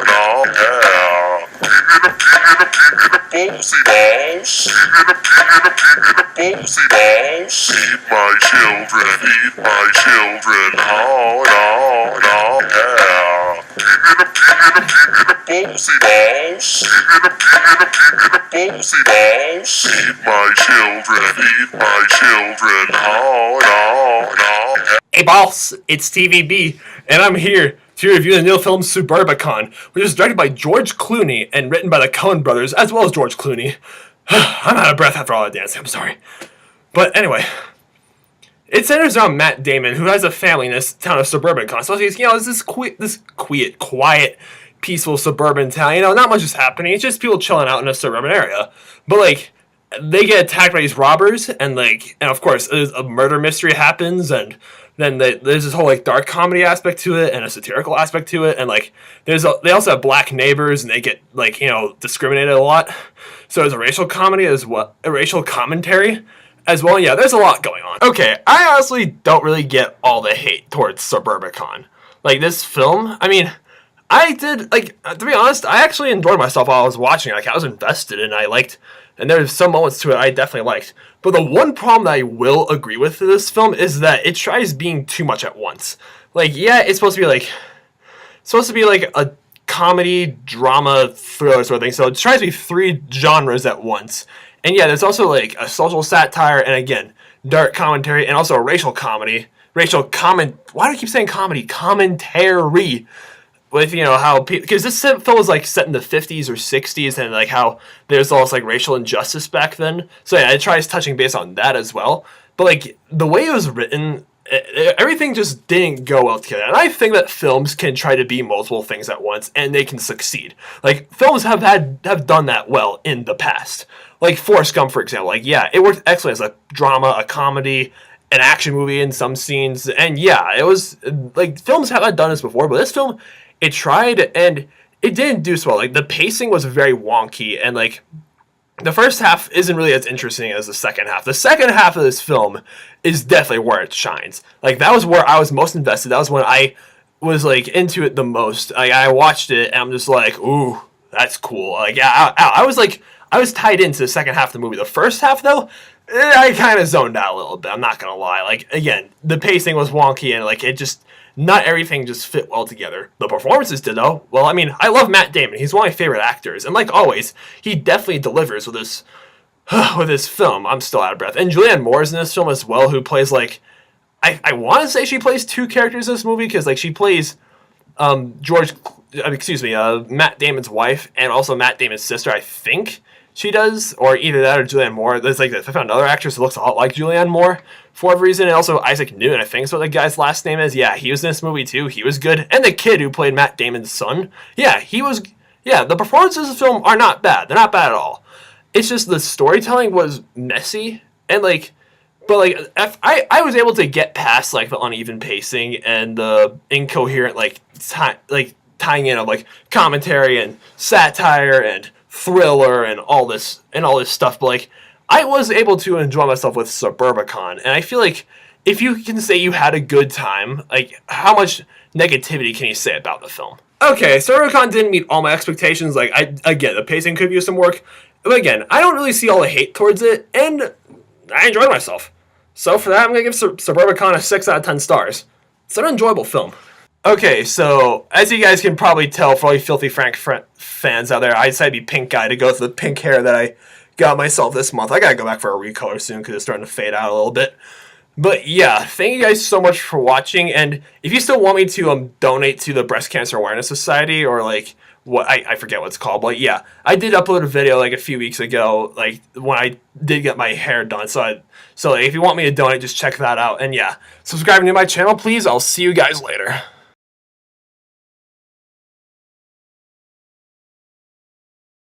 no, yeah. Give me the ballsy balls. Give me the ballsy balls. Eat my children, eat my children. Oh, no, no, yeah. Give me the ballsy balls. Give me the ballsy balls. Eat my children, eat my children. Oh, no, no. Hey boss, it's TVB, and I'm here to review the new film Suburbicon, which is directed by George Clooney and written by the Coen brothers, as well as George Clooney. I'm out of breath after all that dancing, I'm sorry. But anyway, it centers around Matt Damon, who has a family in this town of Suburbicon. So he's, it's this quiet, peaceful suburban town. Not much is happening. It's just people chilling out in a suburban area. But they get attacked by these robbers, and of course, a murder mystery happens, and then there's this whole dark comedy aspect to it and a satirical aspect to it, and they also have black neighbors, and they get discriminated a lot. So there's a racial comedy as well, a racial commentary as well. Yeah, there's a lot going on. Okay, I honestly don't really get all the hate towards Suburbicon. This film, I did to be honest, I actually enjoyed myself while I was watching. I was invested, and I liked. And there's some moments to it I definitely liked. But the one problem that I will agree with this film is that it tries being too much at once. It's supposed to be a comedy, drama, thriller sort of thing. So it tries to be three genres at once. And yeah, there's also a social satire, and again, dark commentary, and also a racial comedy. Why do I keep saying comedy? Commentary. With how because this film was set in the 50s or 60s, and how there's all this racial injustice back then. So yeah, it tries touching base on that as well. But the way it was written, everything just didn't go well together. And I think that films can try to be multiple things at once, and they can succeed. Films have done that well in the past. Forrest Gump, for example. It worked excellent as a drama, a comedy, an action movie in some scenes, and yeah, it was films haven't done this before, but this film. It tried, and it didn't do so well. The pacing was very wonky, and the first half isn't really as interesting as the second half. The second half of this film is definitely where it shines. That was where I was most invested. That was when I was into it the most. I watched it, and I'm just ooh, that's cool. I was tied into the second half of the movie. The first half, though, I kind of zoned out a little bit. I'm not gonna lie. Again, the pacing was wonky, and it just. Not everything just fit well together. The performances did, though. Well, I love Matt Damon. He's one of my favorite actors. And always, he definitely delivers with this film. I'm still out of breath. And Julianne Moore is in this film as well, who plays, I want to say she plays two characters in this movie, because, she plays Matt Damon's wife, and also Matt Damon's sister, I think she does. Or either that or Julianne Moore. There's, I found another actress who looks a lot like Julianne Moore. For whatever reason, and also Isaac Newton, I think is what the guy's last name is. Yeah, he was in this movie too. He was good. And the kid who played Matt Damon's son, yeah, he was. Yeah, the performances of the film are not bad. They're not bad at all. It's just the storytelling was messy, and but I was able to get past the uneven pacing and the incoherent tying in of commentary and satire and thriller and all this stuff. But I was able to enjoy myself with Suburbicon, and I feel if you can say you had a good time, how much negativity can you say about the film? Okay, Suburbicon didn't meet all my expectations. Again, the pacing could use some work, but again, I don't really see all the hate towards it, and I enjoyed myself. So for that, I'm gonna give Suburbicon a 6 out of 10 stars. It's an enjoyable film. Okay, so as you guys can probably tell, for all you Filthy Frank fans out there, I decided to be pink guy to go with the pink hair that I got myself this month. I gotta go back for a recolor soon because it's starting to fade out a little bit. But yeah, thank you guys so much for watching. And if you still want me to donate to the Breast Cancer Awareness Society, or what I forget what it's called, but yeah, I did upload a video a few weeks ago, when I did get my hair done. So if you want me to donate, just check that out. And yeah, subscribe to my channel, please. I'll see you guys later.